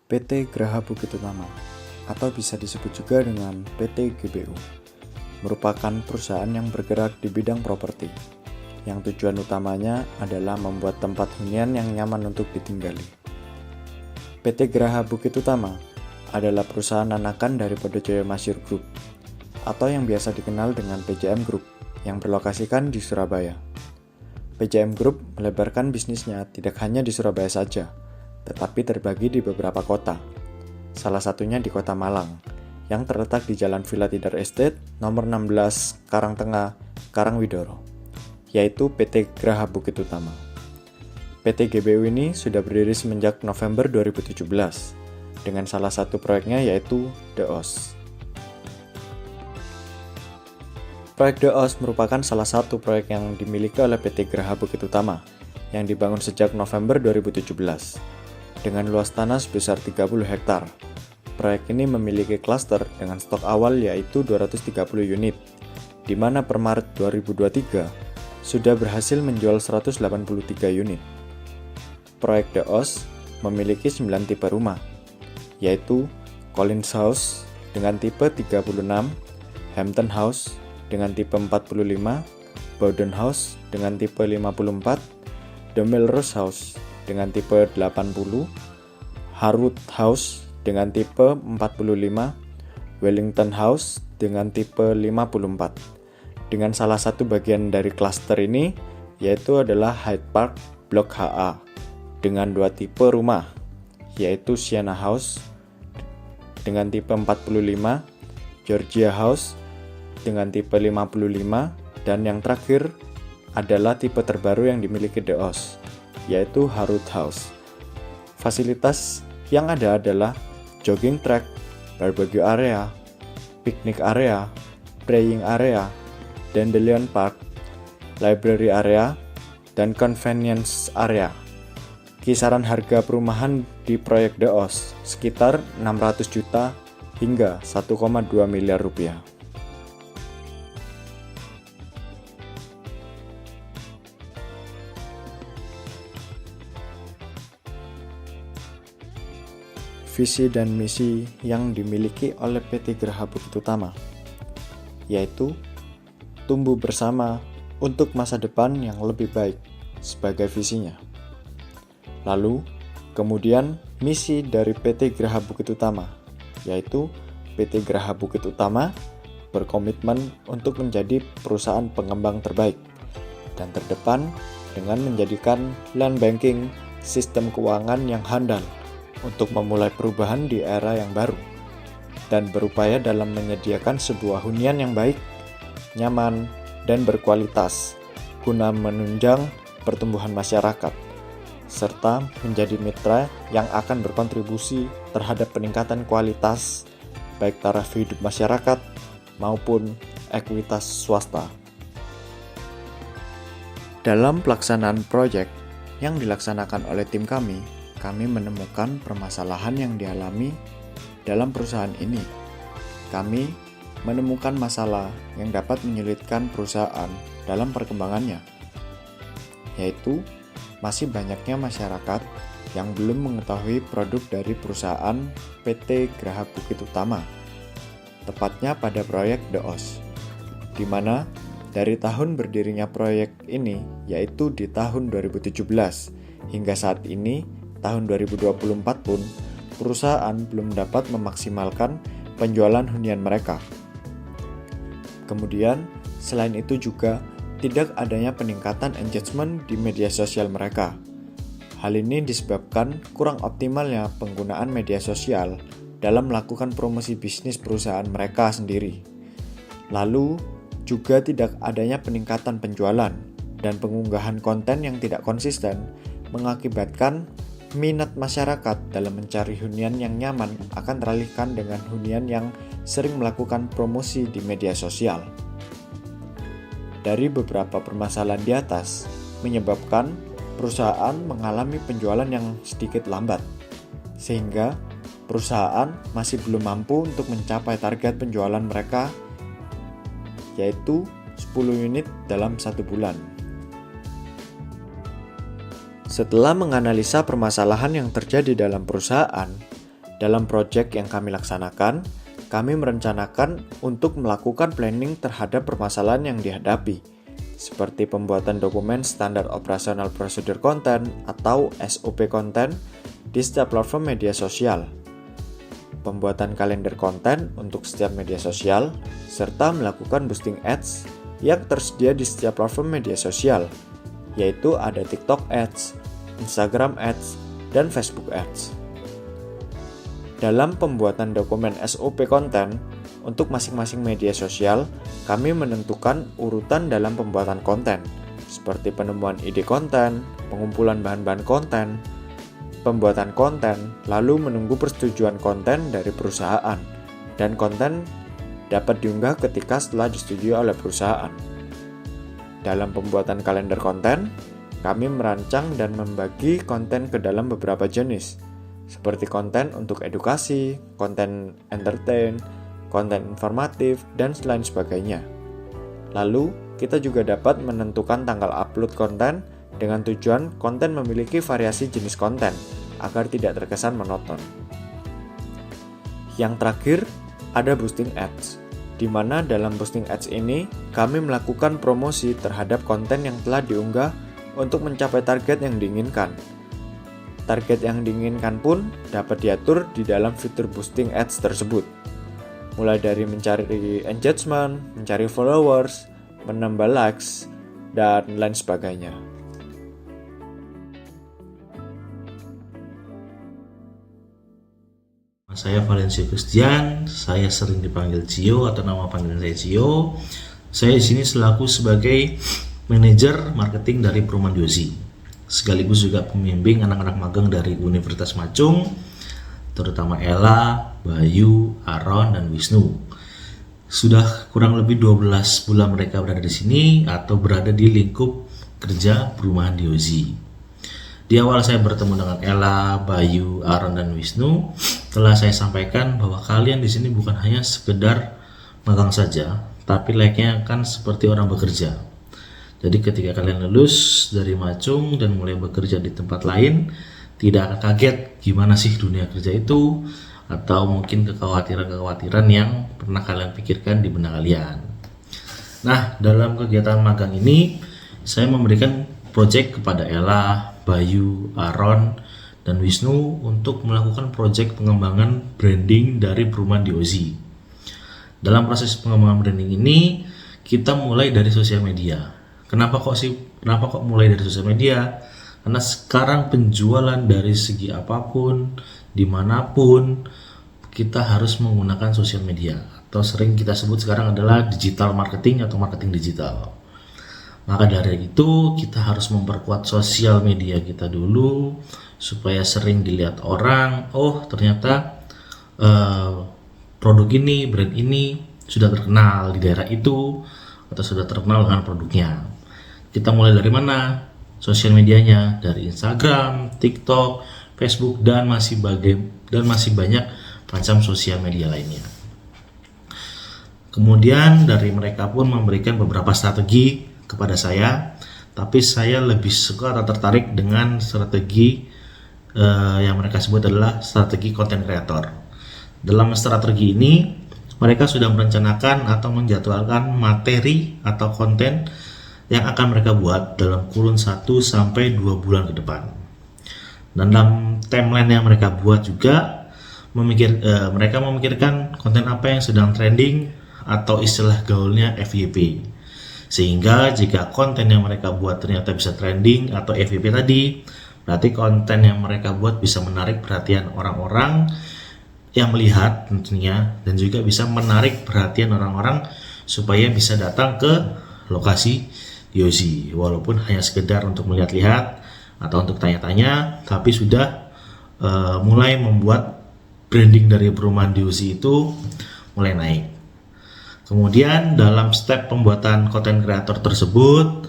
PT Graha Bukit Utama, atau bisa disebut juga dengan PT GBU, merupakan perusahaan yang bergerak di bidang properti, yang tujuan utamanya adalah membuat tempat hunian yang nyaman untuk ditinggali. PT Graha Bukit Utama adalah perusahaan anakan dari Podojoyo Masyur Group, atau yang biasa dikenal dengan PJM Group, yang berlokasikan di Surabaya. PJM Group melebarkan bisnisnya tidak hanya di Surabaya saja, tetapi terbagi di beberapa kota. Salah satunya di Kota Malang, yang terletak di Jalan Villa Tidar Estate nomor 16 Karangtengah, Karangwidoro, yaitu PT Graha Bukit Utama. PT GBU ini sudah berdiri semenjak November 2017, dengan salah satu proyeknya yaitu The Oz. Proyek The Oz merupakan salah satu proyek yang dimiliki oleh PT Graha Bukit Utama yang dibangun sejak November 2017 dengan luas tanah sebesar 30 hektar. Proyek ini memiliki klaster dengan stok awal yaitu 230 unit, di mana per Maret 2023 sudah berhasil menjual 183 unit. Proyek The Oz memiliki 9 tipe rumah, yaitu Collins House dengan tipe 36, Hampton House dengan tipe 45, Bowden House dengan tipe 54, The Melrose House dengan tipe 80, Harwood House dengan tipe 45, Wellington House dengan tipe 54. Dengan salah satu bagian dari klaster ini yaitu adalah Hyde Park Blok HA dengan 2 tipe rumah, yaitu Sienna House dengan tipe 45, Georgia House dengan tipe 55, dan yang terakhir adalah tipe terbaru yang dimiliki The Oz, yaitu Harwood House. Fasilitas yang ada adalah jogging track, barbecue area, picnic area, praying area, dandelion park, library area, dan convenience area. Kisaran harga perumahan di proyek The Oz sekitar 600 juta hingga 1,2 miliar rupiah. Visi dan misi yang dimiliki oleh PT Graha Bukit Utama, yaitu tumbuh bersama untuk masa depan yang lebih baik sebagai visinya. Lalu, kemudian misi dari PT Graha Bukit Utama, yaitu PT Graha Bukit Utama berkomitmen untuk menjadi perusahaan pengembang terbaik dan terdepan dengan menjadikan land banking sistem keuangan yang handal untuk memulai perubahan di era yang baru dan berupaya dalam menyediakan sebuah hunian yang baik, nyaman, dan berkualitas guna menunjang pertumbuhan masyarakat serta menjadi mitra yang akan berkontribusi terhadap peningkatan kualitas baik taraf hidup masyarakat maupun ekuitas swasta. Dalam pelaksanaan proyek yang dilaksanakan oleh tim kami menemukan permasalahan yang dialami dalam perusahaan ini. Kami menemukan masalah yang dapat menyulitkan perusahaan dalam perkembangannya, yaitu masih banyaknya masyarakat yang belum mengetahui produk dari perusahaan PT Graha Bukit Utama, tepatnya pada proyek The Oz, di mana dari tahun berdirinya proyek ini, yaitu di tahun 2017, hingga saat ini, tahun 2024 pun, perusahaan belum dapat memaksimalkan penjualan hunian mereka. Kemudian, selain itu juga tidak adanya peningkatan engagement di media sosial mereka. Hal ini disebabkan kurang optimalnya penggunaan media sosial dalam melakukan promosi bisnis perusahaan mereka sendiri. Lalu, juga tidak adanya peningkatan penjualan dan pengunggahan konten yang tidak konsisten mengakibatkan minat masyarakat dalam mencari hunian yang nyaman akan teralihkan dengan hunian yang sering melakukan promosi di media sosial. Dari beberapa permasalahan di atas, menyebabkan perusahaan mengalami penjualan yang sedikit lambat, sehingga perusahaan masih belum mampu untuk mencapai target penjualan mereka, yaitu 10 unit dalam 1 bulan. Setelah menganalisa permasalahan yang terjadi dalam perusahaan, Dalam proyek yang kami laksanakan, kami merencanakan untuk melakukan planning terhadap permasalahan yang dihadapi, seperti pembuatan dokumen standar operasional prosedur konten atau SOP konten di setiap platform media sosial, pembuatan kalender konten untuk setiap media sosial, serta melakukan boosting ads yang tersedia di setiap platform media sosial, yaitu ada TikTok Ads, Instagram Ads, dan Facebook Ads. Dalam pembuatan dokumen SOP konten untuk masing-masing media sosial, kami menentukan urutan dalam pembuatan konten, seperti penemuan ide konten, pengumpulan bahan-bahan konten, pembuatan konten, lalu menunggu persetujuan konten dari perusahaan, dan konten dapat diunggah ketika setelah disetujui oleh perusahaan. Dalam pembuatan kalender konten, kami merancang dan membagi konten ke dalam beberapa jenis, seperti konten untuk edukasi, konten entertain, konten informatif, dan lain sebagainya. Lalu, kita juga dapat menentukan tanggal upload konten dengan tujuan konten memiliki variasi jenis konten agar tidak terkesan monoton. Yang terakhir, ada boosting ads, di mana dalam boosting ads ini kami melakukan promosi terhadap konten yang telah diunggah untuk mencapai target yang diinginkan. Target yang diinginkan pun dapat diatur di dalam fitur boosting ads tersebut. Mulai dari mencari engagement, mencari followers, menambah likes, dan lain sebagainya. Saya Valencia Christian, saya sering dipanggil Cio atau nama panggilan saya Cio. Saya di sini selaku sebagai manajer marketing dari Perumahan Diozi. Sekaligus juga pembimbing anak-anak magang dari Universitas Macung, terutama Ella, Bayu, Aaron, dan Wisnu. Sudah kurang lebih 12 bulan mereka berada di sini atau berada di lingkup kerja Perumahan Diozi. Di awal saya bertemu dengan Ella, Bayu, Aaron, dan Wisnu, telah saya sampaikan bahwa kalian di sini bukan hanya sekedar magang saja, tapi layaknya kan seperti orang bekerja. Jadi ketika kalian lulus dari Macung dan mulai bekerja di tempat lain, tidak akan kaget gimana sih dunia kerja itu, atau mungkin kekhawatiran-kekhawatiran yang pernah kalian pikirkan di benak kalian. Nah, dalam kegiatan magang ini, saya memberikan proyek kepada Ella, Bayu, Aaron, dan Wisnu untuk melakukan proyek pengembangan branding dari Perumahan Diozi. Dalam proses pengembangan branding ini, kita mulai dari sosial media. Kenapa kok mulai dari sosial media? Karena sekarang penjualan dari segi apapun, dimanapun, kita harus menggunakan sosial media. Atau sering kita sebut sekarang adalah digital marketing atau marketing digital. Maka dari itu, kita harus memperkuat sosial media kita dulu, supaya sering dilihat orang, oh ternyata produk ini, brand ini sudah terkenal di daerah itu, atau sudah terkenal dengan produknya. Kita mulai dari mana? Sosial medianya, dari Instagram, TikTok, Facebook, dan masih banyak macam sosial media lainnya. Kemudian dari mereka pun memberikan beberapa strategi kepada saya, tapi saya lebih suka atau tertarik dengan strategi yang mereka sebut adalah strategi content creator. Dalam strategi ini, mereka sudah merencanakan atau menjadwalkan materi atau konten yang akan mereka buat dalam kurun 1-2 bulan ke depan. Dan dalam timeline yang mereka buat juga, mereka memikirkan konten apa yang sedang trending atau istilah gaulnya FYP. Sehingga jika konten yang mereka buat ternyata bisa trending atau FYP tadi, berarti konten yang mereka buat bisa menarik perhatian orang-orang yang melihat tentunya, dan juga bisa menarik perhatian orang-orang supaya bisa datang ke lokasi Diozi, walaupun hanya sekedar untuk melihat-lihat atau untuk tanya-tanya, tapi sudah mulai membuat branding dari Perumahan Diozi itu mulai naik. Kemudian dalam step pembuatan content creator tersebut,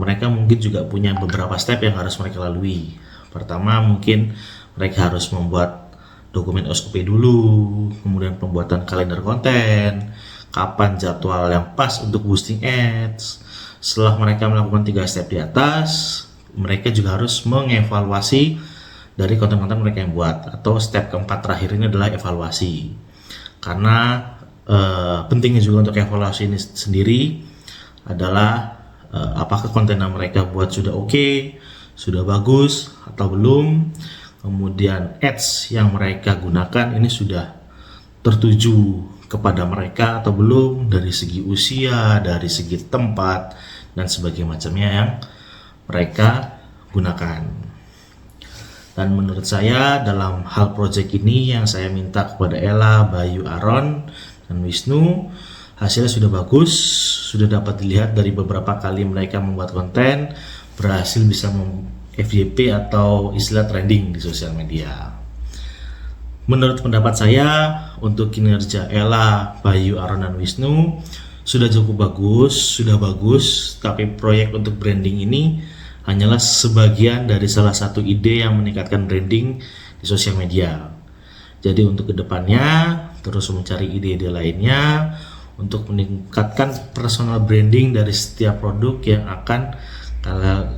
mereka mungkin juga punya beberapa step yang harus mereka lalui. Pertama, mungkin mereka harus membuat dokumen SOP dulu, kemudian pembuatan kalender konten, kapan jadwal yang pas untuk boosting ads. Setelah mereka melakukan 3 step di atas, mereka juga harus mengevaluasi dari konten-konten mereka yang buat. Atau step keempat terakhir ini adalah evaluasi. Karena pentingnya juga untuk evaluasi ini sendiri adalah apakah konten yang mereka buat sudah oke, sudah bagus atau belum. Kemudian ads yang mereka gunakan ini sudah tertuju kepada mereka atau belum, dari segi usia, dari segi tempat, dan sebagainya macamnya yang mereka gunakan. Dan menurut saya dalam hal project ini yang saya minta kepada Ella, Bayu, Aaron, dan Wisnu, hasilnya sudah bagus, sudah dapat dilihat dari beberapa kali mereka membuat konten, berhasil bisa FYP atau istilah trending di sosial media. Menurut pendapat saya, untuk kinerja Ella, Bayu, Aaron, dan Wisnu sudah cukup bagus, tapi proyek untuk branding ini hanyalah sebagian dari salah satu ide yang meningkatkan branding di sosial media. Jadi untuk kedepannya terus mencari ide-ide lainnya untuk meningkatkan personal branding dari setiap produk yang akan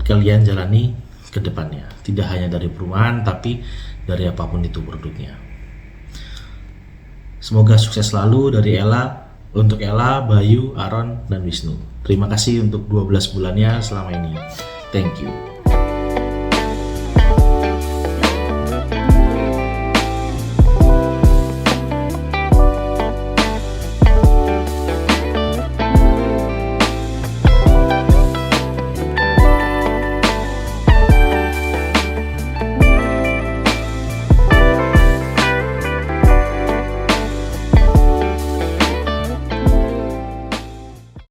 kalian jalani ke depannya. Tidak hanya dari perumahan, tapi dari apapun itu produknya. Semoga sukses selalu dari Ella, untuk Ella, Bayu, Aaron, dan Wisnu. Terima kasih untuk 12 bulannya selama ini. Thank you.